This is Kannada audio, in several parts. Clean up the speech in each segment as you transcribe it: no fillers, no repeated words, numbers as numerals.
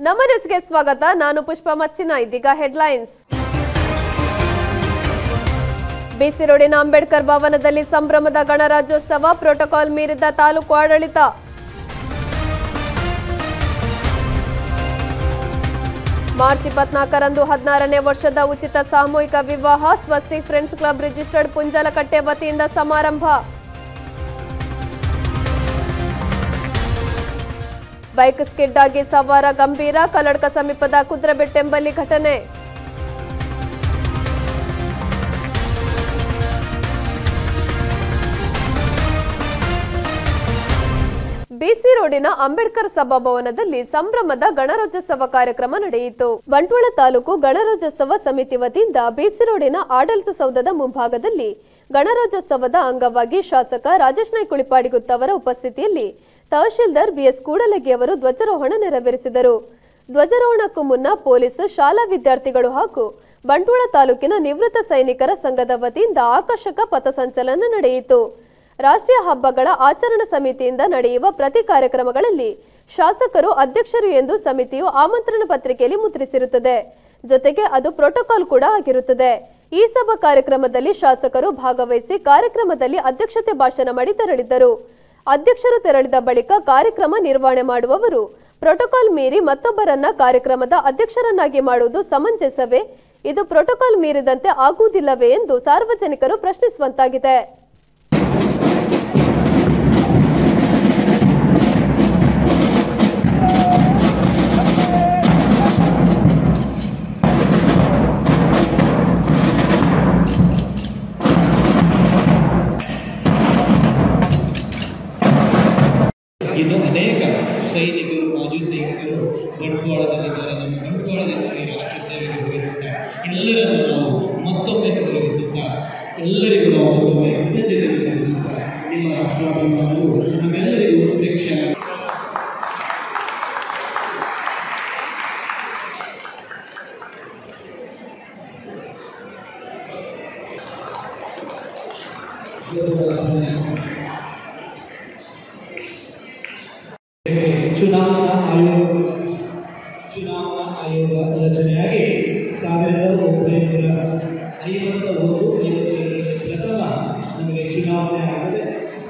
ನಮ್ಮ ನ್ಯೂಸ್ಗೆ ಸ್ವಾಗತ. ನಾನು ಪುಷ್ಪ ಮಚ್ಚಿನ. ಇದೀಗ ಹೆಡ್ಲೈನ್ಸ್. ಬಿಸಿ ರೋಡಿನ ಅಂಬೇಡ್ಕರ್ ಭವನದಲ್ಲಿ ಸಂಭ್ರಮದ ಗಣರಾಜ್ಯೋತ್ಸವ, ಪ್ರೋಟೋಕಾಲ್ ಮೀರಿದ ತಾಲೂಕು ಆಡಳಿತ. ಮಾರ್ಚ್ 24ರಂದು 16ನೇ ವರ್ಷದ ಉಚಿತ ಸಾಮೂಹಿಕ ವಿವಾಹ, Swastik friends club registered Punjalakatte ವತಿಯಿಂದ ಸಮಾರಂಭ. ಬೈಕ್ ಸ್ಕಿಡ್ ಆಗಿ ಸವಾರ ಗಂಭೀರ, ಕಲ್ಲಡ್ಕ ಸಮೀಪದ ಕುದ್ರಬೆಟ್ಟೆಂಬಲ್ಲಿ ಘಟನೆ. ಬಿಸಿ ರೋಡಿನ ಅಂಬೇಡ್ಕರ್ ಸಭಾಭವನದಲ್ಲಿ ಸಂಭ್ರಮದ ಗಣರಾಜ್ಯೋತ್ಸವ ಕಾರ್ಯಕ್ರಮ ನಡೆಯಿತು. ಬಂಟ್ವಾಳ ತಾಲೂಕು ಗಣರಾಜ್ಯೋತ್ಸವ ಸಮಿತಿ ವತಿಯಿಂದ ಬಿಸಿ ರೋಡಿನ ಆಡಳಿತ ಸೌಧದ ಮುಂಭಾಗದಲ್ಲಿ ಗಣರಾಜ್ಯೋತ್ಸವದ ಅಂಗವಾಗಿ ಶಾಸಕ ರಾಜೇಶ್ ನಾಯ್ಕ ಕುಳಿಪಾಡಿಗುತ್ತ ಅವರ ಉಪಸ್ಥಿತಿಯಲ್ಲಿ ತಹಶೀಲ್ದಾರ್ ಬಿಎಸ್ ಕೂಡಲಗಿ ಅವರು ಧ್ವಜಾರೋಹಣ ನೆರವೇರಿಸಿದರು. ಧ್ವಜಾರೋಹಣಕ್ಕೂ ಮುನ್ನ ಪೊಲೀಸ್, ಶಾಲಾ ವಿದ್ಯಾರ್ಥಿಗಳು ಹಾಗೂ ಬಂಟ್ವಾಳ ತಾಲೂಕಿನ ನಿವೃತ್ತ ಸೈನಿಕರ ಸಂಘದ ವತಿಯಿಂದ ಆಕರ್ಷಕ ಪಥಸಂಚಲನ ನಡೆಯಿತು. ರಾಷ್ಟ್ರೀಯ ಹಬ್ಬಗಳ ಆಚರಣಾ ಸಮಿತಿಯಿಂದ ನಡೆಯುವ ಪ್ರತಿ ಕಾರ್ಯಕ್ರಮಗಳಲ್ಲಿ ಶಾಸಕರು ಅಧ್ಯಕ್ಷರು ಎಂದು ಸಮಿತಿಯು ಆಮಂತ್ರಣ ಪತ್ರಿಕೆಯಲ್ಲಿ ಮುದ್ರಿಸಿರುತ್ತದೆ. ಜೊತೆಗೆ ಅದು ಪ್ರೋಟೋಕಾಲ್ ಕೂಡ ಆಗಿರುತ್ತದೆ. ಈ ಸಭಾ ಕಾರ್ಯಕ್ರಮದಲ್ಲಿ ಶಾಸಕರು ಭಾಗವಹಿಸಿ ಕಾರ್ಯಕ್ರಮದಲ್ಲಿ ಅಧ್ಯಕ್ಷತೆ ಭಾಷಣ ಮಾಡಿ ತೆರಳಿದ್ದರು. ಅಧ್ಯಕ್ಷರು ತೆರಳಿದ ಬಳಿಕ ಕಾರ್ಯಕ್ರಮ ನಿರ್ವಹಣೆ ಮಾಡುವವರು ಪ್ರೋಟೋಕಾಲ್ ಮೀರಿ ಮತ್ತೊಬ್ಬರನ್ನ ಕಾರ್ಯಕ್ರಮದ ಅಧ್ಯಕ್ಷರನ್ನಾಗಿ ಮಾಡುವುದು ಸಮಂಜಸವೇ? ಇದು ಪ್ರೋಟೋಕಾಲ್ ಮೀರಿದಂತೆ ಆಗುವುದಿಲ್ಲವೇ ಎಂದು ಸಾರ್ವಜನಿಕರು ಪ್ರಶ್ನಿಸುವಂತಾಗಿದೆ. ಇನ್ನು ಅನೇಕ ಸೈನಿಕರು, ಮಾಜಿ ಸೈನಿಕರು ಬಂಟ್ವಾಳದಲ್ಲಿದ್ದಾರೆ. ನಮ್ಮ ಬಂಟ್ವಾಳದಿಂದ ರಾಷ್ಟ್ರ ಸೇವೆಗೆ ಹೋಗಿರುತ್ತಾರೆ. ಎಲ್ಲರನ್ನು ನಾವು ಮತ್ತೊಮ್ಮೆ ಗೌರವಿಸುತ್ತಾ, ಎಲ್ಲರಿಗೂ ನಾವು ಮತ್ತೊಮ್ಮೆ ಕೃತಜ್ಞತೆ ಸಲ್ಲಿಸುತ್ತಾ, ನಿಮ್ಮ ರಾಷ್ಟ್ರಾಭಿಮಾನವು ನಮ್ಮೆಲ್ಲರಿಗೂ ಪ್ರೇಕ್ಷೆ. ಚುನಾವಣಾ ಆಯೋಗ ರಚನೆಯಾಗಿ 1951 ಪ್ರಥಮ ನಮಗೆ ಚುನಾವಣೆ ಆಗದೆ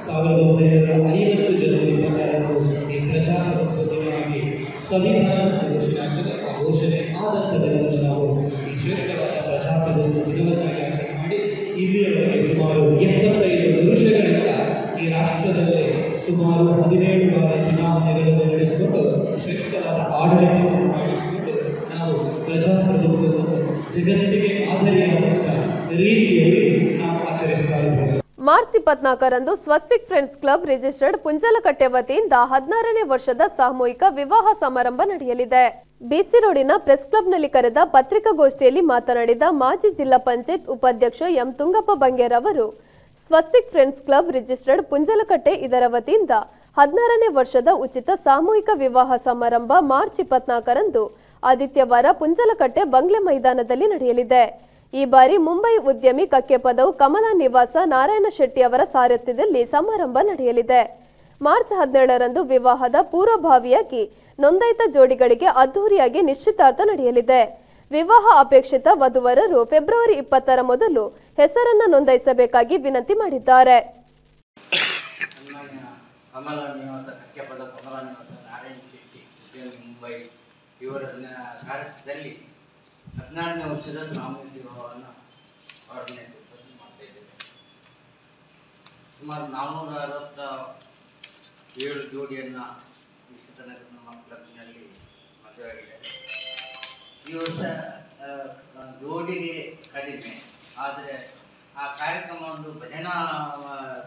1950 ಜನವರಿ 22ರಂದು ಈ ಪ್ರಜಾಪ್ರಭುತ್ವ ದಿನವಾಗಿ ಸಂವಿಧಾನ ಘೋಷಣೆ ಆಗ್ತದೆ. ಆ ಘೋಷಣೆ ಆದಂಥ ದಿನವನ್ನು ನಾವು ಈ ಶ್ರೇಷ್ಠವಾದ ಪ್ರಜಾಪ್ರಭುತ್ವ ದಿನವನ್ನಾಗಿ ಆಚರಣೆ ಮಾಡಿ ಇಲ್ಲಿಯವರೆಗೆ ಸುಮಾರು 75 ವರ್ಷಗಳಿಂದ ಈ ರಾಷ್ಟ್ರದಲ್ಲಿ ಸುಮಾರು 17 ಬಾರಿ ಚುನಾವಣೆಗಳನ್ನು ನಡೆಸಿಕೊಂಡು ಶ್ರೇಷ್ಠವಾದ ಆಡಳಿತವನ್ನು ಮಾಡಿಸಿಕೊಂಡು ನಾವು ಪ್ರಜಾಪ್ರಭುತ್ವವನ್ನು ಜಗತ್ತಿಗೆ ಮಾದರಿಯಾದಂಥ ರೀತಿಯಲ್ಲಿ ನಾವು ಆಚರಿಸ್ತಾ ಇದ್ದೇವೆ. ಮಾರ್ಚ್ 24ರಂದು Swastik friends club registered Punjalakatte ವತಿಯಿಂದ 16ನೇ ವರ್ಷದ ಸಾಮೂಹಿಕ ವಿವಾಹ ಸಮಾರಂಭ ನಡೆಯಲಿದೆ. ಬಿಸಿ ರೋಡಿನ ಪ್ರೆಸ್ ಕ್ಲಬ್ನಲ್ಲಿ ಕರೆದ ಪತ್ರಿಕಾಗೋಷ್ಠಿಯಲ್ಲಿ ಮಾತನಾಡಿದ ಮಾಜಿ ಜಿಲ್ಲಾ ಪಂಚಾಯತ್ ಉಪಾಧ್ಯಕ್ಷ ಎಂ ತುಂಗಪ್ಪ ಬಂಗೇರ್ ಅವರು, ಸ್ವಸ್ತಿಕ್ ಫ್ರೆಂಡ್ಸ್ ಕ್ಲಬ್ ರಿಜಿಸ್ಟರ್ಡ್ ಪುಂಜಲಕಟ್ಟೆ ಇದರ ವತಿಯಿಂದ 16ನೇ ವರ್ಷದ ಉಚಿತ ಸಾಮೂಹಿಕ ವಿವಾಹ ಸಮಾರಂಭ ಮಾರ್ಚ್ 24ರಂದು ಆದಿತ್ಯವಾರ ಪುಂಜಲಕಟ್ಟೆ ಬಂಗ್ಲೆ ಮೈದಾನದಲ್ಲಿ ನಡೆಯಲಿದೆ. ಈ ಬಾರಿ ಮುಂಬೈ ಉದ್ಯಮಿ ಕಕ್ಕೆಪದವು ಕಮಲಾ ನಿವಾಸ ನಾರಾಯಣ ಶೆಟ್ಟಿ ಅವರ ಸಾರಥ್ಯದಲ್ಲಿ ಸಮಾರಂಭ ನಡೆಯಲಿದೆ. ಮಾರ್ಚ್ 17ರಂದು ವಿವಾಹದ ಪೂರ್ವಭಾವಿಯಾಗಿ ನೋಂದಾಯಿತ ಜೋಡಿಗಳಿಗೆ ಅದ್ದೂರಿಯಾಗಿ ನಿಶ್ಚಿತಾರ್ಥ ನಡೆಯಲಿದೆ. ವಿವಾಹ ಅಪೇಕ್ಷಿತ ವಧುವರರು ಫೆಬ್ರವರಿ 20ರ ಮೊದಲು ಹೆಸರನ್ನು ನೋಂದಾಯಿಸಬೇಕಾಗಿ ವಿನಂತಿ ಮಾಡಿದ್ದಾರೆ. ಕಮಲಾ ನಿವಾಸ ಕಕ್ಕೆಪದ ಕಮಲಾ ನಿವಾಸ ನಾರಾಯಣ ಶೆಟ್ಟಿ ಮುಂಬೈ ಇವರ ಸಾರಥ್ಯದಲ್ಲಿ 16ನೇ ವರ್ಷದ ಸಾಮೂಹಿಕ ವಿವಾಹವನ್ನು ಆರ್ಗನೈಸ್ ಮಾಡ್ತಾ ಇದ್ದೇವೆ. ಸುಮಾರು 467 ಜೋಡಿಯನ್ನು ಇಷ್ಟು ತನಕ ನಮ್ಮ ಕ್ಲಬ್ನಲ್ಲಿ ಮದುವೆಯಾಗಿದೆ. ಈ ವರ್ಷ ಜೋಡಿಗೆ ಕಡಿಮೆ, ಆದರೆ ಆ ಕಾರ್ಯಕ್ರಮ ಒಂದು ಭಜನಾ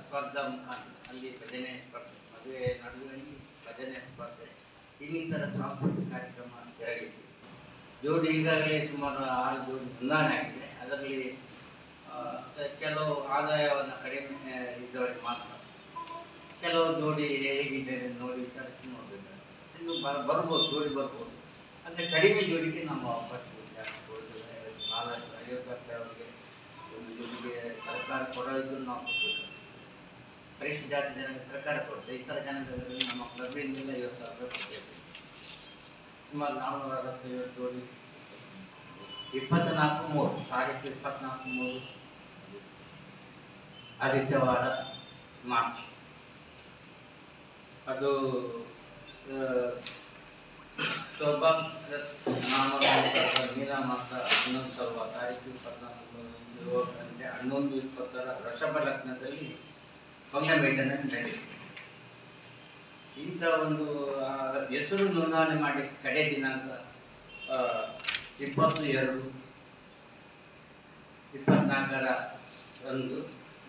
ಸ್ಪರ್ಧಾ ಮುಖಾಂತರ ಅಲ್ಲಿ ಭಜನೆ ಸ್ಪರ್ಧೆ, ಮದುವೆ ನಡುವೆಯಲ್ಲಿ ಭಜನೆ ಸ್ಪರ್ಧೆ, ಇನ್ನಿತರ ಸಾಂಸ್ಕೃತಿಕ ಕಾರ್ಯಕ್ರಮ ಜರುಗಿತು. ಜೋಡಿ ಈಗಾಗಲೇ ಸುಮಾರು 6 ಜೋಡಿ ನೋಂದಣಿ ಆಗಿದೆ. ಅದರಲ್ಲಿ ಕೆಲವು ಆದಾಯವನ್ನು ಕಡಿಮೆ ಇದ್ದವರಿಗೆ ಮಾತ್ರ, ಕೆಲವು ಜೋಡಿ ಹೇಗಿದೆ ನೋಡಿ ತರಿಸಿ ನೋಡಬೇಕು. ಇನ್ನು ಬರ್ಬೋದು, ಜೋಡಿ ಬರ್ಬೋದು. ಅಂದರೆ ಕಡಿಮೆ ಜೋಡಿಗೆ ನಮ್ಮ ಅವಕಾಶ ಜಾಸ್ತಿ ಕೊಡೋದಿಲ್ಲ. 450 ಅವರಿಗೆ ಒಂದು ಜೋಡಿಗೆ ಸರ್ಕಾರ ಕೊಡೋದು ನಾವು ಕೊಡಬೇಕು. ಪರಿಶಿಷ್ಟ ಜಾತಿ ಜನರಿಗೆ ಸರ್ಕಾರ ಕೊಡ್ತೇವೆ. ಇತರ ಜನಾಂಗದಲ್ಲಿ ನಮ್ಮ ಕ್ಲಬ್ಬಿಂದೆಲ್ಲ 50,000 ರೂಪಾಯಿ ಕೊಡ್ತೇವೆ. ಸುಮಾರು 460 ಜೋಡಿ 24/3 ತಾರೀಕು 24/3 ಆದಿತ್ಯವಾರ ಮಾರ್ಚ್. ಅದು ಸೌಭಾಗ್ಯ ಮೀನಮಾಸ 11 ತಾರೀಕು 24 ಗಂಟೆ 11:20 ವೃಷಭ ಲಗ್ನದಲ್ಲಿ ಪಂಗಮೇಟನ ನಡೆಯಿತು. ಇಂಥ ಒಂದು ಹೆಸರು ನೋಂದಣಿ ಮಾಡಲಿಕ್ಕೆ ಕಡೆ ದಿನಾಂಕ 22/2/24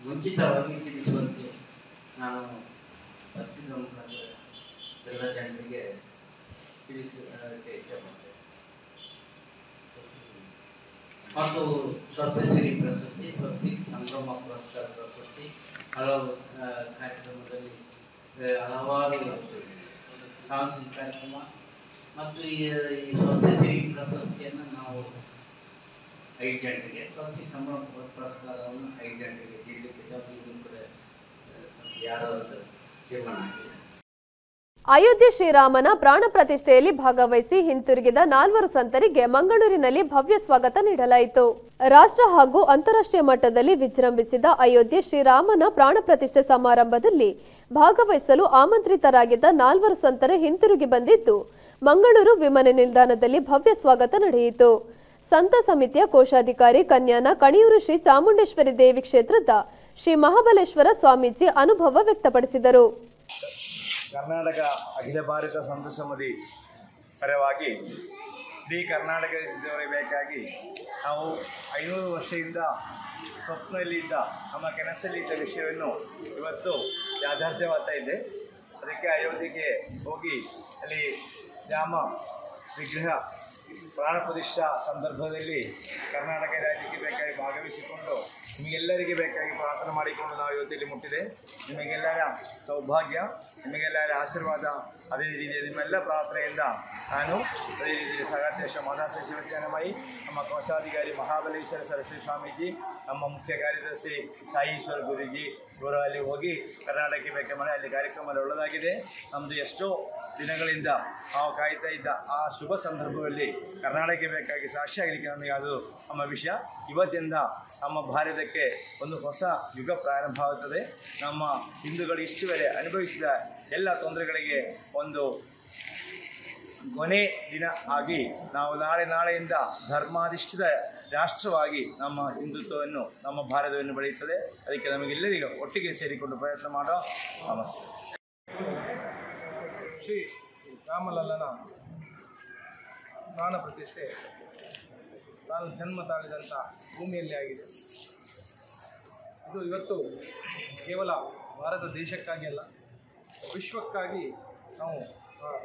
ಮುಂಚಿತವಾಗಿ ತಿಳಿಸುವಂತೆ ನಾನು ಪತ್ರಿಕಾ ಮುಖಾಂತರ ಎಲ್ಲ ಜನರಿಗೆ ತಿಳಿಸಲಿಕ್ಕೆ ಇಷ್ಟಪಡ್ತೇನೆ. ಮತ್ತು ಸ್ವಸ್ತಿಶ್ರೀ ಪ್ರಶಸ್ತಿ, ಸ್ವಸ್ತಿ ಸಂಭ್ರಮ ಪುರಸ್ಕಾರ ಪ್ರಶಸ್ತಿ, ಹಲವು ಕಾರ್ಯಕ್ರಮದಲ್ಲಿ ಹಲವಾರು ಸಾಂಸ್ಕೃತಿಕ ಕಾರ್ಯಕ್ರಮ ಮತ್ತು ಈ ಸ್ವಸ್ತಿಶ್ರೀ ಪ್ರಶಸ್ತಿಯನ್ನು ನಾವು 5 ಜನರಿಗೆ, ಸ್ವಸ್ತಿ ಸಂಭ್ರಮ ಪುರಸ್ಕಾರವನ್ನು 5 ಜನರಿಗೆ ನೀಡಲಿಕ್ಕೆ ಕೂಡ ಯಾರೋ ತೀರ್ಮಾನ ಆಗಿದೆ. ಅಯೋಧ್ಯೆ ಶ್ರೀರಾಮನ ಪ್ರಾಣ ಪ್ರತಿಷ್ಠೆಯಲ್ಲಿ ಭಾಗವಹಿಸಿ ಹಿಂತಿರುಗಿದ 4 ಸಂತರಿಗೆ ಮಂಗಳೂರಿನಲ್ಲಿ ಭವ್ಯ ಸ್ವಾಗತ ನೀಡಲಾಯಿತು. ರಾಷ್ಟ್ರ ಹಾಗೂ ಅಂತಾರಾಷ್ಟ್ರೀಯ ಮಟ್ಟದಲ್ಲಿ ವಿಜೃಂಭಿಸಿದ ಅಯೋಧ್ಯೆ ಶ್ರೀರಾಮನ ಪ್ರಾಣ ಪ್ರತಿಷ್ಠೆ ಸಮಾರಂಭದಲ್ಲಿ ಭಾಗವಹಿಸಲು ಆಮಂತ್ರಿತರಾಗಿದ್ದ 4 ಸಂತರು ಹಿಂತಿರುಗಿ ಬಂದಿದ್ದು ಮಂಗಳೂರು ವಿಮಾನ ನಿಲ್ದಾಣದಲ್ಲಿ ಭವ್ಯ ಸ್ವಾಗತ ನಡೆಯಿತು. ಸಂತ ಸಮಿತಿಯ ಕೋಶಾಧಿಕಾರಿ ಕನ್ಯಾನ ಕಣಿಯೂರು ಶ್ರೀ ಚಾಮುಂಡೇಶ್ವರಿ ದೇವಿ ಕ್ಷೇತ್ರದ ಶ್ರೀ ಮಹಾಬಲೇಶ್ವರ ಸ್ವಾಮೀಜಿ ಅನುಭವ ವ್ಯಕ್ತಪಡಿಸಿದರು. ಕರ್ನಾಟಕ ಅಖಿಲ ಭಾರತ ಸಂತ ಸಮಿತಿ ಪರವಾಗಿ ಇಡೀ ಕರ್ನಾಟಕದವರಿಗೆ ಬೇಕಾಗಿ ನಾವು 500 ವರ್ಷದಿಂದ ಸ್ವಪ್ನದಲ್ಲಿದ್ದ ನಮ್ಮ ಕನಸಲ್ಲಿದ್ದ ವಿಷಯವನ್ನು ಇವತ್ತು ಯಾಥಾರ್ಥ್ಯವಾಗ್ತಾ ಇದೆ. ಅದಕ್ಕೆ ಅಯೋಧ್ಯೆಗೆ ಹೋಗಿ ಅಲ್ಲಿ ರಾಮ ವಿಗ್ರಹ ಪ್ರಾಣ ಪ್ರತಿಷ್ಠಾ ಸಂದರ್ಭದಲ್ಲಿ ಕರ್ನಾಟಕ ರಾಜ್ಯಕ್ಕೆ ಬೇಕಾಗಿ ಭಾಗವಹಿಸಿಕೊಂಡು ನಿಮಗೆಲ್ಲರಿಗೆ ಬೇಕಾಗಿ ಪ್ರಾರ್ಥನೆ ಮಾಡಿಕೊಂಡು ನಾವು ಇವತ್ತಿಲ್ಲಿ ಮುಟ್ಟಿದೆ. ನಿಮಗೆಲ್ಲರ ಸೌಭಾಗ್ಯ, ನಿಮಗೆಲ್ಲರ ಆಶೀರ್ವಾದ, ಅದೇ ರೀತಿ ನಿಮ್ಮೆಲ್ಲ ಪ್ರಾರ್ಥನೆಯಿಂದ ನಾನು ಅದೇ ರೀತಿ ಸಗಾಧ್ಯಕ್ಷ ಮಾದಾಸ ಶಿವಜ್ಞಾನಮಯಿ, ನಮ್ಮ ಕೋಶಾಧಿಕಾರಿ ಮಹಾಬಲೇಶ್ವರ ಸರಸ್ವತಿ ಸ್ವಾಮೀಜಿ, ನಮ್ಮ ಮುಖ್ಯ ಕಾರ್ಯದರ್ಶಿ ಸಾಯೀಶ್ವರ ಗುರುಜಿ ಇವರು ಅಲ್ಲಿ ಹೋಗಿ ಕರ್ನಾಟಕಕ್ಕೆ ಬೇಕಾಗಿ ಮಾಡಿ ಅಲ್ಲಿ ಕಾರ್ಯಕ್ರಮ ಒಳ್ಳೆಯದಾಗಿದೆ. ನಮ್ಮದು ಎಷ್ಟೋ ದಿನಗಳಿಂದ ನಾವು ಕಾಯ್ತಾ ಇದ್ದ ಆ ಶುಭ ಸಂದರ್ಭದಲ್ಲಿ ಕರ್ನಾಟಕಕ್ಕೆ ಬೇಕಾಗಿ ಸಾಕ್ಷಿ ಆಗಲಿಕ್ಕೆ ನಮಗೆ ಅದು ನಮ್ಮ ವಿಷಯ. ಇವತ್ತಿಂದ ನಮ್ಮ ಭಾರತಕ್ಕೆ ಒಂದು ಹೊಸ ಯುಗ ಪ್ರಾರಂಭ ಆಗುತ್ತದೆ. ನಮ್ಮ ಹಿಂದೂಗಳು ಇಷ್ಟುವರೆ ಅನುಭವಿಸಿದ ಎಲ್ಲ ತೊಂದರೆಗಳಿಗೆ ಒಂದು ಕೊನೆ ದಿನ ಆಗಿ ನಾವು ನಾಳೆಯಿಂದ ಧರ್ಮಾಧಿಷ್ಠಿತ ರಾಷ್ಟ್ರವಾಗಿ ನಮ್ಮ ಹಿಂದುತ್ವವನ್ನು, ನಮ್ಮ ಭಾರತವನ್ನು ಬೆಳೆಯುತ್ತದೆ. ಅದಕ್ಕೆ ನಮಗೆಲ್ಲರಿಗೂ ಒಟ್ಟಿಗೆ ಸೇರಿಕೊಂಡು ಪ್ರಯತ್ನ ಮಾಡೋ. ನಮಸ್ತೆ. ಶ್ರೀ ರಾಮಲಲ್ಲನ ಪ್ರಾಣ ಪ್ರತಿಷ್ಠೆ ನಾನು ಜನ್ಮ ತಾಳಿದಂಥ ಭೂಮಿಯಲ್ಲಿ ಆಗಿದೆ. ಇದು ಇವತ್ತು ಕೇವಲ ಭಾರತ ದೇಶಕ್ಕಾಗಿ ಅಲ್ಲ, ವಿಶ್ವಕ್ಕಾಗಿ ನಾವು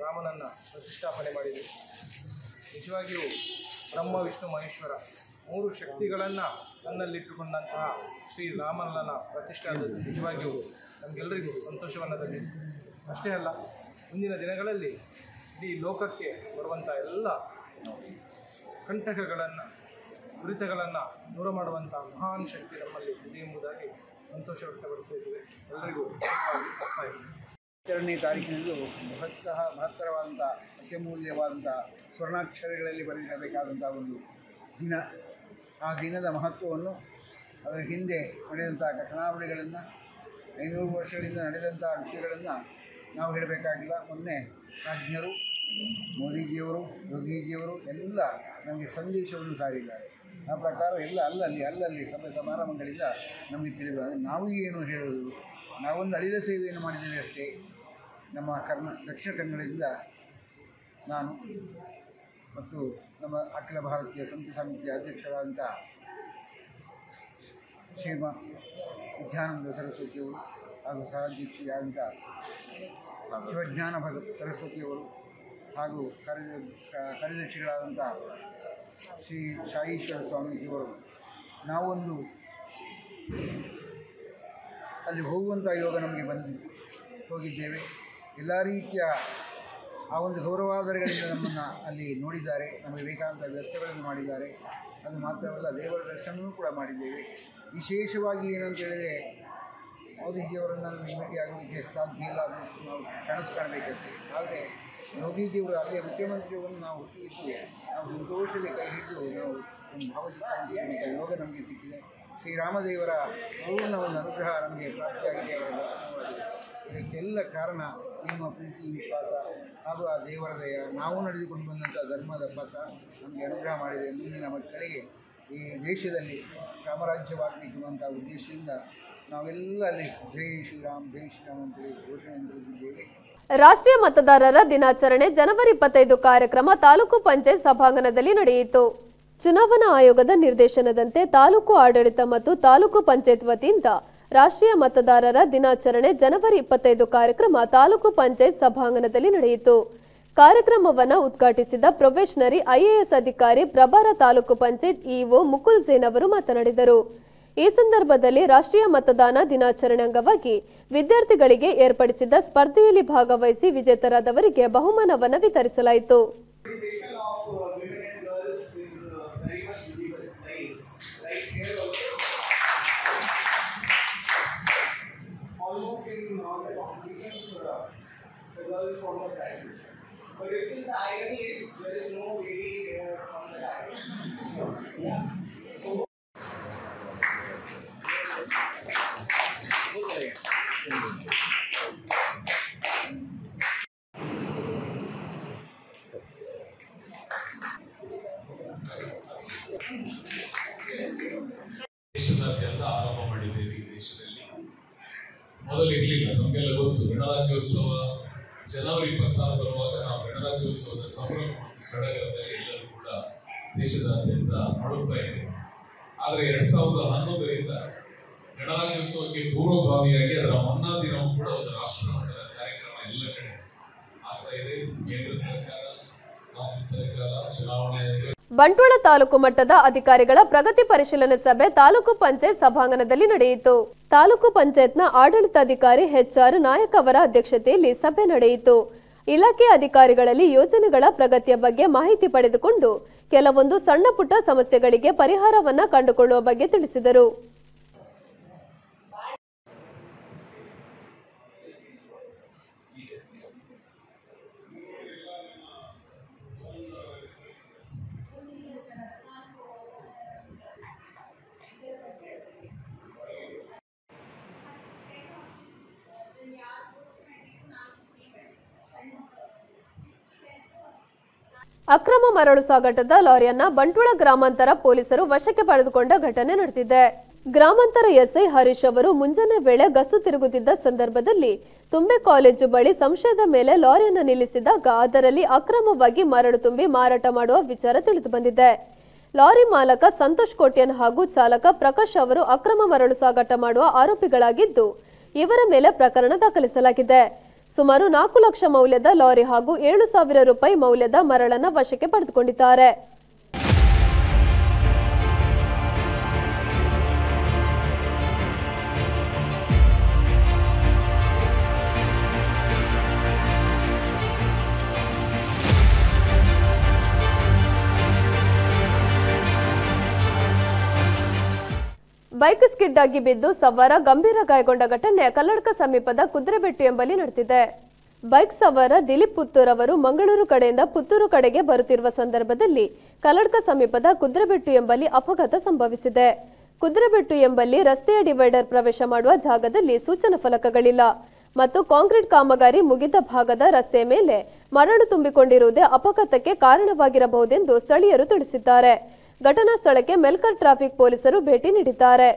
ರಾಮನನ್ನು ಪ್ರತಿಷ್ಠಾಪನೆ ಮಾಡಿದ್ದೀವಿ. ನಿಜವಾಗಿಯೂ ಬ್ರಹ್ಮ ವಿಷ್ಣು ಮಹೇಶ್ವರ 3 ಶಕ್ತಿಗಳನ್ನು ತನ್ನಲ್ಲಿಟ್ಟುಕೊಂಡಂತಹ ಶ್ರೀ ರಾಮಲಲ್ಲನ ಪ್ರತಿಷ್ಠೆ ನಿಜವಾಗಿಯೂ ನಮಗೆಲ್ಲರಿಗೂ ಸಂತೋಷವನ್ನು ತಂದಿದೆ. ಅಷ್ಟೇ ಅಲ್ಲ, ಮುಂದಿನ ದಿನಗಳಲ್ಲಿ ಇಡೀ ಲೋಕಕ್ಕೆ ಬರುವಂಥ ಎಲ್ಲ ಕಂಟಕಗಳನ್ನು, ದುರಿತಗಳನ್ನು ದೂರ ಮಾಡುವಂಥ ಮಹಾನ್ ಶಕ್ತಿ ನಮ್ಮಲ್ಲಿ ಇದೆ ಎಂಬುದಾಗಿ ಸಂತೋಷ ವ್ಯಕ್ತಪಡಿಸಿದ್ದೇವೆ. ಎಲ್ಲರಿಗೂ 2ನೇ ತಾರೀಕಿನಂದು ಮಹತ್ತರವಾದಂಥ ಅತ್ಯಮೂಲ್ಯವಾದಂಥ ಸ್ವರ್ಣಾಕ್ಷರಗಳಲ್ಲಿ ಬರೆದಿರಬೇಕಾದಂಥ ಒಂದು ದಿನ. ಆ ದಿನದ ಮಹತ್ವವನ್ನು, ಅದರ ಹಿಂದೆ ನಡೆದಂಥ ಘಟನಾವಳಿಗಳನ್ನು, 500 ವರ್ಷಗಳಿಂದ ನಡೆದಂಥ ವಿಷಯಗಳನ್ನು ನಾವು ಹೇಳಬೇಕಾಗಿಲ್ಲ. ಮೊನ್ನೆ ರಾಜ್ಞರು, ಮೋದಿಜಿಯವರು, ಯೋಗಿಜಿಯವರು ಎಲ್ಲ ನಮಗೆ ಸಂದೇಶವನ್ನು ಸಾರಿದ್ದಾರೆ. ಆ ಪ್ರಕಾರ ಎಲ್ಲ ಅಲ್ಲಲ್ಲಿ ಸಭೆ ಸಮಾರಂಭಗಳಿಂದ ನಮಗೆ ತಿಳಿದ ನಾವು ಏನು ಹೇಳುವುದು, ನಾವೊಂದು ಅಳಿದ ಸೇವೆಯನ್ನು ಮಾಡಿದ್ದೇವೆ ಅಷ್ಟೇ. ನಮ್ಮ ದಕ್ಷಿಣ ಕನ್ನಡದಿಂದ ನಾನು ಮತ್ತು ನಮ್ಮ ಅಖಿಲ ಭಾರತೀಯ ಸಂತ ಸಮಿತಿಯ ಅಧ್ಯಕ್ಷರಾದಂಥ ಶ್ರೀಮ ವಿದ್ಯಾನಂದ ಸರಸ್ವತಿಯವರು ಹಾಗೂ ಸಹಾಧ್ಯಕ್ಷರಾದಂಥ ಶಿವಜ್ಞಾನ ಸರಸ್ವತಿಯವರು ಹಾಗೂ ಕಾರ್ಯದರ್ಶಿಗಳಾದಂಥ ಶ್ರೀ ಸಾಯೀಶ್ವರ ಸ್ವಾಮೀಜಿಯವರು ನಾವೊಂದು ಅಲ್ಲಿ ಹೋಗುವಂಥ ಯೋಗ ನಮಗೆ ಹೋಗಿದ್ದೇವೆ. ಎಲ್ಲ ರೀತಿಯ ಆ ಒಂದು ಗೌರವಾದರಗಳಿಂದ ನಮ್ಮನ್ನು ಅಲ್ಲಿ ನೋಡಿದ್ದಾರೆ. ನಮಗೆ ಬೇಕಾದಂಥ ವ್ಯವಸ್ಥೆಗಳನ್ನು ಮಾಡಿದ್ದಾರೆ. ಅದು ಮಾತ್ರವಲ್ಲ, ದೇವರ ದರ್ಶನವೂ ಕೂಡ ಮಾಡಿದ್ದೇವೆ. ವಿಶೇಷವಾಗಿ ಏನಂತ ಹೇಳಿದರೆ ಮೋದಿಜಿಯವರನ್ನು ನಮಗೆ ಭೇಟಿಯಾಗಲಿಕ್ಕೆ ಸಾಧ್ಯ ಇಲ್ಲ ಅಂತ ನಾವು ಕನಸು ಕಾಣಬೇಕಂತೆ. ಆದರೆ ಮೋದಿಜಿಯವರು ಅಲ್ಲಿಯ ಮುಖ್ಯಮಂತ್ರಿಯವರನ್ನು ನಾವು ಇದ್ದು ನಾವು ಸಂತೋಷದಲ್ಲಿ ಕೈ ಹಿಡಿದು ನಾವು ಒಂದು ಭಾವಚಿತ್ರ ಯೋಗ ನಮಗೆ ಸಿಕ್ಕಿದೆ. ಶ್ರೀರಾಮದೇವರ ಪೂರ್ಣ ಒಂದು ಅನುಗ್ರಹ ನಮಗೆ ಪ್ರಾಪ್ತಿಯಾಗಿದೆ. ಅವರ ದರ್ಶನವಾಗಿದೆ. ಇದಕ್ಕೆಲ್ಲ ಕಾರಣ ನಿಮ್ಮ ಪ್ರೀತಿ, ವಿಶ್ವಾಸ ಹಾಗೂ ಆ ದೇವರ ದಯ, ನಾವು ನಡೆದುಕೊಂಡು ಬಂದಂಥ ಧರ್ಮದ ಪಥ ನಮಗೆ ಅನುಗ್ರಹ ಮಾಡಿದೆ. ಮುಂದಿನ ಮಕ್ಕಳಿಗೆ ಈ ದೇಶದಲ್ಲಿ ರಾಮರಾಜ್ಯವಾಗಬೇಕೆಂಬಂಥ ಉದ್ದೇಶದಿಂದ ನಾವೆಲ್ಲ ಅಲ್ಲಿ ಜೈ ಶ್ರೀರಾಮ್ ಅಂತೇಳಿ ಘೋಷಣೆ ನೀಡಿದ್ದೇವೆ. ರಾಷ್ಟ್ರೀಯ ಮತದಾರರ ದಿನಾಚರಣೆ ಜನವರಿ 25 ಕಾರ್ಯಕ್ರಮ ತಾಲೂಕು ಪಂಚಾಯತ್ ಸಭಾಂಗಣದಲ್ಲಿ ನಡೆಯಿತು. ಚುನಾವಣಾ ಆಯೋಗದ ನಿರ್ದೇಶನದಂತೆ ತಾಲೂಕು ಆಡಳಿತ ಮತ್ತು ತಾಲೂಕು ಪಂಚಾಯತ್ ವತಿಯಿಂದ ರಾಷ್ಟ್ರೀಯ ಮತದಾರರ ದಿನಾಚರಣೆ ಜನವರಿ 25 ಕಾರ್ಯಕ್ರಮ ತಾಲೂಕು ಪಂಚಾಯತ್ ಸಭಾಂಗಣದಲ್ಲಿ ನಡೆಯಿತು. ಕಾರ್ಯಕ್ರಮವನ್ನು ಉದ್ಘಾಟಿಸಿದ ಪ್ರೊಬೇಷನರಿ ಐಎಎಸ್ ಅಧಿಕಾರಿ ಪ್ರಭಾರ ತಾಲೂಕು ಪಂಚಾಯತ್ ಇಒ ಮುಕುಲ್ ಜೈನ್ ಅವರು ಮಾತನಾಡಿದರು. ಈ ಸಂದರ್ಭದಲ್ಲಿ ರಾಷ್ಟ್ರೀಯ ಮತದಾನ ದಿನಾಚರಣೆ ಅಂಗವಾಗಿ ವಿದ್ಯಾರ್ಥಿಗಳಿಗೆ ಏರ್ಪಡಿಸಿದ್ದ ಸ್ಪರ್ಧೆಯಲ್ಲಿ ಭಾಗವಹಿಸಿ ವಿಜೇತರಾದವರಿಗೆ ಬಹುಮಾನವನ್ನು ವಿತರಿಸಲಾಯಿತು. But still the irony is there is no lady there on the guys. ದೇಶದಾದ್ಯಂತ ಆರಂಭ ಮಾಡಿದ್ದೇವೆ. ಈ ದೇಶದಲ್ಲಿ ಮೊದಲು ಇರಲಿಲ್ಲ, ನಮಗೆಲ್ಲ ಗೊತ್ತು. ಗಣರಾಜ್ಯೋತ್ಸವ ಜನವರಿ 24 ಬರುವಾಗ ನಾವು ಗಣರಾಜ್ಯೋತ್ಸವದ ಸಂಭ್ರಮ ಮತ್ತು ಸಡಗರದಲ್ಲಿ ಎಲ್ಲರೂ ಕೂಡ ದೇಶದಾದ್ಯಂತ ಮಾಡುತ್ತಾ ಇದ್ದೇವೆ. ಆದರೆ 2011ರಿಂದ ಗಣರಾಜ್ಯೋತ್ಸವಕ್ಕೆ ಪೂರ್ವಭಾವಿಯಾಗಿ ಅದರ ಮುನ್ನಾ ದಿನವೂ ಕೂಡ ಒಂದು ರಾಷ್ಟ್ರ ಮಟ್ಟದ ಕಾರ್ಯಕ್ರಮ ಎಲ್ಲ ಕಡೆ ಆಗ್ತಾ ಇದೆ. ಕೇಂದ್ರ ಸರ್ಕಾರ, ರಾಜ್ಯ ಸರ್ಕಾರ, ಚುನಾವಣೆ ಆಯೋಗ. ಬಂಟ್ವಾಳ ತಾಲೂಕು ಮಟ್ಟದ ಅಧಿಕಾರಿಗಳ ಪ್ರಗತಿ ಪರಿಶೀಲನೆ ಸಭೆ ತಾಲೂಕು ಪಂಚಾಯತ್ ಸಭಾಂಗಣದಲ್ಲಿ ನಡೆಯಿತು. ತಾಲೂಕು ಪಂಚಾಯತ್ನ ಆಡಳಿತಾಧಿಕಾರಿ HR ನಾಯಕ್ ಅವರ ಅಧ್ಯಕ್ಷತೆಯಲ್ಲಿ ಸಭೆ ನಡೆಯಿತು. ಇಲಾಖೆ ಅಧಿಕಾರಿಗಳಲ್ಲಿ ಯೋಜನೆಗಳ ಪ್ರಗತಿಯ ಬಗ್ಗೆ ಮಾಹಿತಿ ಪಡೆದುಕೊಂಡು ಕೆಲವೊಂದು ಸಣ್ಣ ಪುಟ್ಟ ಸಮಸ್ಯೆಗಳಿಗೆ ಪರಿಹಾರವನ್ನ ಕಂಡುಕೊಳ್ಳುವ ಬಗ್ಗೆ ತಿಳಿಸಿದರು. ಅಕ್ರಮ ಮರಳು ಸಾಗಾಟದ ಲಾರಿಯನ್ನ ಬಂಟ್ವಾಳ ಗ್ರಾಮಾಂತರ ಪೊಲೀಸರು ವಶಕ್ಕೆ ಪಡೆದುಕೊಂಡ ಘಟನೆ ನಡೆದಿದೆ. ಗ್ರಾಮಾಂತರ SI ಹರೀಶ್ ಅವರು ಮುಂಜಾನೆ ವೇಳೆ ಗಸ್ತು ತಿರುಗುತ್ತಿದ್ದ ಸಂದರ್ಭದಲ್ಲಿ ತುಂಬೆ ಕಾಲೇಜು ಬಳಿ ಸಂಶಯದ ಮೇಲೆ ಲಾರಿಯನ್ನು ನಿಲ್ಲಿಸಿದಾಗ ಅದರಲ್ಲಿ ಅಕ್ರಮವಾಗಿ ಮರಳು ತುಂಬಿ ಮಾರಾಟ ಮಾಡುವ ವಿಚಾರ ತಿಳಿದು ಬಂದಿದೆ. ಲಾರಿ ಮಾಲಕ ಸಂತೋಷ್ ಕೋಟ್ಯನ್ ಹಾಗೂ ಚಾಲಕ ಪ್ರಕಾಶ್ ಅವರು ಅಕ್ರಮ ಮರಳು ಸಾಗಾಟ ಮಾಡುವ ಆರೋಪಿಗಳಾಗಿದ್ದು ಇವರ ಮೇಲೆ ಪ್ರಕರಣ ದಾಖಲಿಸಲಾಗಿದೆ. ಸುಮಾರು 4 ಲಕ್ಷ ಮೌಲ್ಯದ ಲಾರಿ ಹಾಗೂ 7,000 ರೂಪಾಯಿ ಮೌಲ್ಯದ ಮರಳನ್ನು ವಶಕ್ಕೆ ಪಡೆದುಕೊಂಡಿದ್ದಾರೆ. ಬೈಕ್ ಸ್ಕಿಡ್ ಆಗಿ ಬಿದ್ದು ಸವಾರ ಗಂಭೀರ ಗಾಯಗೊಂಡ ಘಟನೆ ಕಲ್ಲಡ್ಕ ಸಮೀಪದ ಕುದುರೆಬೆಟ್ಟು ಎಂಬಲ್ಲಿ ನಡೆದಿದೆ. ಬೈಕ್ ಸವಾರ ದಿಲೀಪ್ ಪುತ್ತೂರ್ ಅವರು ಮಂಗಳೂರು ಕಡೆಯಿಂದ ಪುತ್ತೂರು ಕಡೆಗೆ ಬರುತ್ತಿರುವ ಸಂದರ್ಭದಲ್ಲಿ ಕಲ್ಲಡ್ಕ ಸಮೀಪದ ಕುದುರೆಬೆಟ್ಟು ಎಂಬಲ್ಲಿ ಅಪಘಾತ ಸಂಭವಿಸಿದೆ. ಕುದುರೆಬೆಟ್ಟು ಎಂಬಲ್ಲಿ ರಸ್ತೆಯ ಡಿವೈಡರ್ ಪ್ರವೇಶ ಮಾಡುವ ಜಾಗದಲ್ಲಿ ಸೂಚನಾ ಫಲಕಗಳಿಲ್ಲ ಮತ್ತು ಕಾಂಕ್ರೀಟ್ ಕಾಮಗಾರಿ ಮುಗಿದ ಭಾಗದ ರಸ್ತೆ ಮೇಲೆ ಮರಳು ತುಂಬಿಕೊಂಡಿರುವುದೇ ಅಪಘಾತಕ್ಕೆ ಕಾರಣವಾಗಿರಬಹುದೆಂದು ಸ್ಥಳೀಯರು ತಿಳಿಸಿದ್ದಾರೆ. ಘಟನಾ ಸ್ಥಳಕ್ಕೆ ಮೆಲ್ಕರ್ ಟ್ರಾಫಿಕ್ ಪೊಲೀಸರು ಭೇಟಿ ನೀಡಿದ್ದಾರೆ.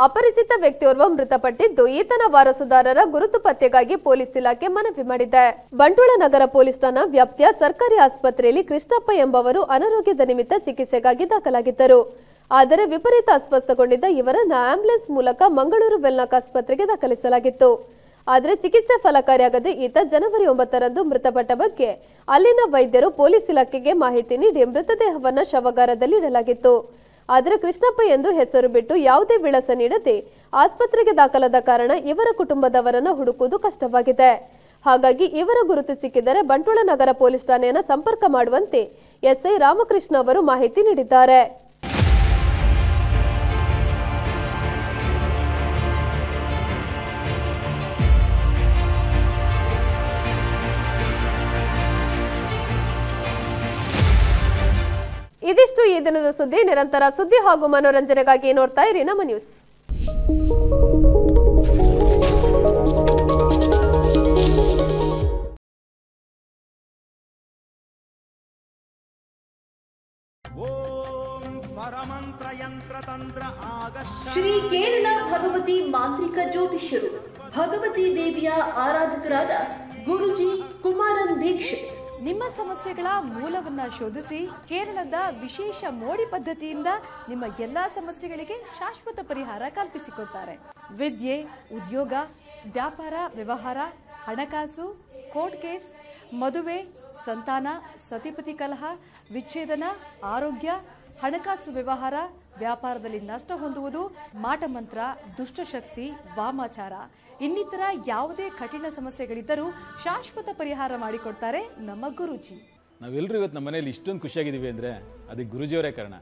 ಅಪರಿಚಿತ ವ್ಯಕ್ತಿಯೋರ್ವ ಮೃತಪಟ್ಟಿದ್ದು ಈತನ ವಾರಸುದಾರರ ಗುರುತು ಪತ್ತೆಗಾಗಿ ಪೊಲೀಸ್ ಇಲಾಖೆ ಮನವಿ ಮಾಡಿದೆ. ಬಂಟ್ವಾಳ ನಗರ ಪೊಲೀಸ್ ಠಾಣಾ ವ್ಯಾಪ್ತಿಯ ಸರ್ಕಾರಿ ಆಸ್ಪತ್ರೆಯಲ್ಲಿ ಕೃಷ್ಣಪ್ಪ ಎಂಬವರು ಅನಾರೋಗ್ಯದ ನಿಮಿತ್ತ ಚಿಕಿತ್ಸೆಗಾಗಿ ದಾಖಲಾಗಿದ್ದರು. ಆದರೆ ವಿಪರೀತ ಅಸ್ವಸ್ಥಗೊಂಡಿದ್ದ ಇವರನ್ನು ಆಂಬ್ಯುಲೆನ್ಸ್ ಮೂಲಕ ಮಂಗಳೂರು ವೆಲ್ನಾಕ್ ಆಸ್ಪತ್ರೆಗೆ ದಾಖಲಿಸಲಾಗಿತ್ತು. ಆದರೆ ಚಿಕಿತ್ಸೆ ಫಲಕಾರಿಯಾಗದೆ ಈತ ಜನವರಿ 9ರಂದು ಮೃತಪಟ್ಟ ಬಗ್ಗೆ ಅಲ್ಲಿನ ವೈದ್ಯರು ಪೊಲೀಸ್ ಇಲಾಖೆಗೆ ಮಾಹಿತಿ ನೀಡಿ ಮೃತದೇಹವನ್ನು ಶವಗಾರದಲ್ಲಿ ಇಡಲಾಗಿತ್ತು. ಆದರೆ ಕೃಷ್ಣಪ್ಪ ಎಂದು ಹೆಸರು ಬಿಟ್ಟು ಯಾವುದೇ ವಿಳಾಸ ನೀಡದೆ ಆಸ್ಪತ್ರೆಗೆ ದಾಖಲಾದ ಕಾರಣ ಇವರ ಕುಟುಂಬದವರನ್ನು ಹುಡುಕುವುದು ಕಷ್ಟವಾಗಿದೆ. ಹಾಗಾಗಿ ಇವರ ಗುರುತು ಸಿಕ್ಕಿದರೆ ಬಂಟ್ವಾಳ ನಗರ ಪೊಲೀಸ್ ಠಾಣೆಯನ್ನು ಸಂಪರ್ಕ ಮಾಡುವಂತೆ ಎಸ್ಐ ರಾಮಕೃಷ್ಣ ಅವರು ಮಾಹಿತಿ ನೀಡಿದ್ದಾರೆ. ಇದಿಷ್ಟು ಈ ದಿನದ ಸುದ್ದಿ. ನಿರಂತರ ಸುದ್ದಿ ಹಾಗೂ ಮನೋರಂಜನೆಗಾಗಿ ನೋಡ್ತಾ ಇರಿ ನಮ್ಮ ನ್ಯೂಸ್. ಶ್ರೀ ಕೇರಳ ಭಗವತಿ ಮಾಂತ್ರಿಕ ಜ್ಯೋತಿಷ್ಯರು ಭಗವತಿ ದೇವಿಯ ಆರಾಧಕರಾದ ಗುರುಜಿ ಕುಮಾರನ್ ದೀಕ್ಷಿತ್ ನಿಮ್ಮ ಸಮಸ್ಯೆಗಳ ಮೂಲವನ್ನ ಶೋಧಿಸಿ ಕೇರಳದ ವಿಶೇಷ ಮೋಡಿ ಪದ್ಧತಿಯಿಂದ ನಿಮ್ಮ ಎಲ್ಲಾ ಸಮಸ್ಯೆಗಳಿಗೆ ಶಾಶ್ವತ ಪರಿಹಾರ ಕಲ್ಪಿಸಿಕೊಡ್ತಾರೆ. ವಿದ್ಯೆ, ಉದ್ಯೋಗ, ವ್ಯಾಪಾರ ವ್ಯವಹಾರ, ಹಣಕಾಸು, ಕೋರ್ಟ್ ಕೇಸ್, ಮದುವೆ, ಸಂತಾನ, ಸತಿಪತಿ ಕಲಹ, ವಿಚ್ಛೇದನ, ಆರೋಗ್ಯ, ಹಣಕಾಸು ವ್ಯವಹಾರ, ವ್ಯಾಪಾರದಲ್ಲಿ ನಷ್ಟ ಹೊಂದುವುದು, ಮಾಟಮಂತ್ರ, ದುಷ್ಟಶಕ್ತಿ, ವಾಮಾಚಾರ ಇನ್ನಿತರ ಯಾವುದೇ ಕಠಿಣ ಸಮಸ್ಯೆಗಳಿದ್ದರೂ ಶಾಶ್ವತ ಪರಿಹಾರ ಮಾಡಿಕೊಡ್ತಾರೆ ನಮ್ಮ ಗುರೂಜಿ. ನಾವೆಲ್ಲರೂ ಇವತ್ತು ನಮ್ಮ ಮನೆಯಲ್ಲಿ ಇಷ್ಟೊಂದು ಖುಷಿಯಾಗಿದ್ದೀವಿ ಅಂದರೆ ಅದಕ್ಕೆ ಗುರೂಜಿಯವರೇ ಕಾರಣ.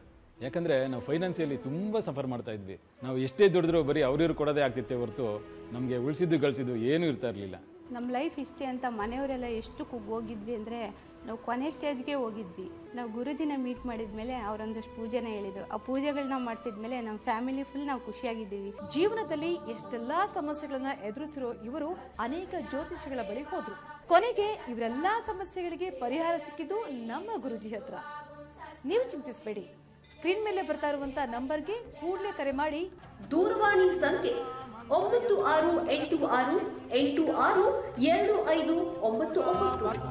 ಯಾಕಂದರೆ ನಾವು ಫೈನಾನ್ಸಿಯಲಿ ತುಂಬ ಸಫರ್ ಮಾಡ್ತಾ ಇದ್ವಿ. ನಾವು ಎಷ್ಟೇ ದುಡಿದ್ರೂ ಬರೀ ಅವ್ರಿವ್ರು ಕೊಡೋದೇ ಆಗ್ತಿತ್ತೆ ಹೊರತು ನಮಗೆ ಉಳಿಸಿದ್ದು ಗಳಿಸಿದ್ದು ಏನೂ ಇರ್ತಾ ಇರಲಿಲ್ಲ. ನಮ್ಮ ಲೈಫ್ ಇಷ್ಟೇ ಅಂತ ಮನೆಯವರೆಲ್ಲ ಎಷ್ಟು ಹೋಗಿದ್ವಿ ಅಂದರೆ ನಾವು ಕೊನೆ ಸ್ಟೇಜ್ಗೆ ಹೋಗಿದ್ವಿ. ನಾವು ಗುರುಜಿನ ಮೀಟ್ ಮಾಡಿದ್ಮೇಲೆ ಅವರೊಂದಷ್ಟು ಪೂಜೆನ ಹೇಳಿದ್ರು. ಆ ಪೂಜೆಗಳನ್ನ ಮಾಡಿಸಿದ್ಮೇಲೆ ನಮ್ಮ ಫ್ಯಾಮಿಲಿ ಫುಲ್ ನಾವು ಖುಷಿಯಾಗಿದ್ದೀವಿ. ಜೀವನದಲ್ಲಿ ಎಷ್ಟೆಲ್ಲಾ ಸಮಸ್ಯೆಗಳನ್ನ ಎದುರಿಸಿರೋ ಇವರು ಅನೇಕ ಜ್ಯೋತಿಷಿಗಳ ಬಳಿ ಹೋದ್ರು. ಕೊನೆಗೆ ಇವರೆಲ್ಲಾ ಸಮಸ್ಯೆಗಳಿಗೆ ಪರಿಹಾರ ಸಿಕ್ಕಿದ್ದು ನಮ್ಮ ಗುರುಜಿ ಹತ್ರ. ನೀವು ಚಿಂತಿಸಬೇಡಿ, ಸ್ಕ್ರೀನ್ ಮೇಲೆ ಬರ್ತಾ ಇರುವಂತ ನಂಬರ್ಗೆ ಕೂಡಲೇ ಕರೆ ಮಾಡಿ. ದೂರವಾಣಿ ಸಂಖ್ಯೆ 9686862599.